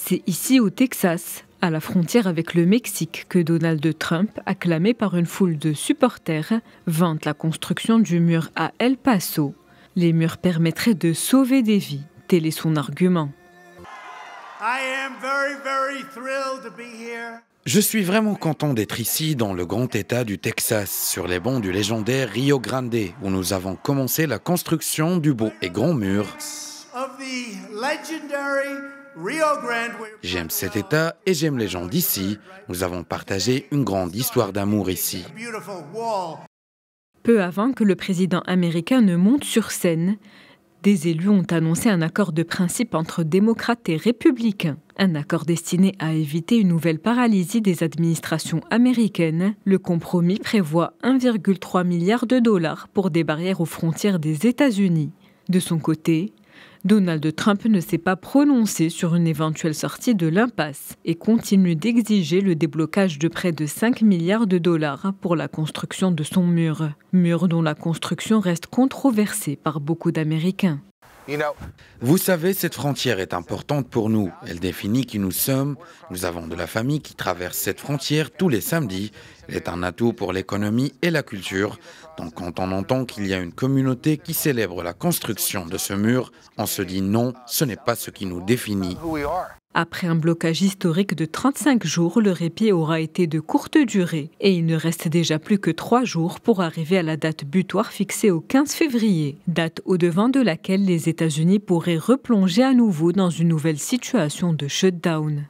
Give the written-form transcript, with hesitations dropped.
C'est ici au Texas, à la frontière avec le Mexique, que Donald Trump, acclamé par une foule de supporters, vante la construction du mur à El Paso. Les murs permettraient de sauver des vies, tel est son argument. Je suis vraiment content d'être ici dans le grand État du Texas, sur les bancs du légendaire Rio Grande, où nous avons commencé la construction du beau et grand mur. J'aime cet État et j'aime les gens d'ici. Nous avons partagé une grande histoire d'amour ici. Peu avant que le président américain ne monte sur scène, des élus ont annoncé un accord de principe entre démocrates et républicains. Un accord destiné à éviter une nouvelle paralysie des administrations américaines. Le compromis prévoit 1,3 milliard de dollars pour des barrières aux frontières des États-Unis. De son côté, Donald Trump ne s'est pas prononcé sur une éventuelle sortie de l'impasse et continue d'exiger le déblocage de près de 5 milliards de dollars pour la construction de son mur. Mur dont la construction reste controversée par beaucoup d'Américains. Vous savez, cette frontière est importante pour nous. Elle définit qui nous sommes. Nous avons de la famille qui traverse cette frontière tous les samedis. Elle est un atout pour l'économie et la culture. Donc quand on entend qu'il y a une communauté qui célèbre la construction de ce mur, on se dit non, ce n'est pas ce qui nous définit. Après un blocage historique de 35 jours, le répit aura été de courte durée et il ne reste déjà plus que 3 jours pour arriver à la date butoir fixée au 15 février, date au-devant de laquelle les États-Unis pourraient replonger à nouveau dans une nouvelle situation de shutdown.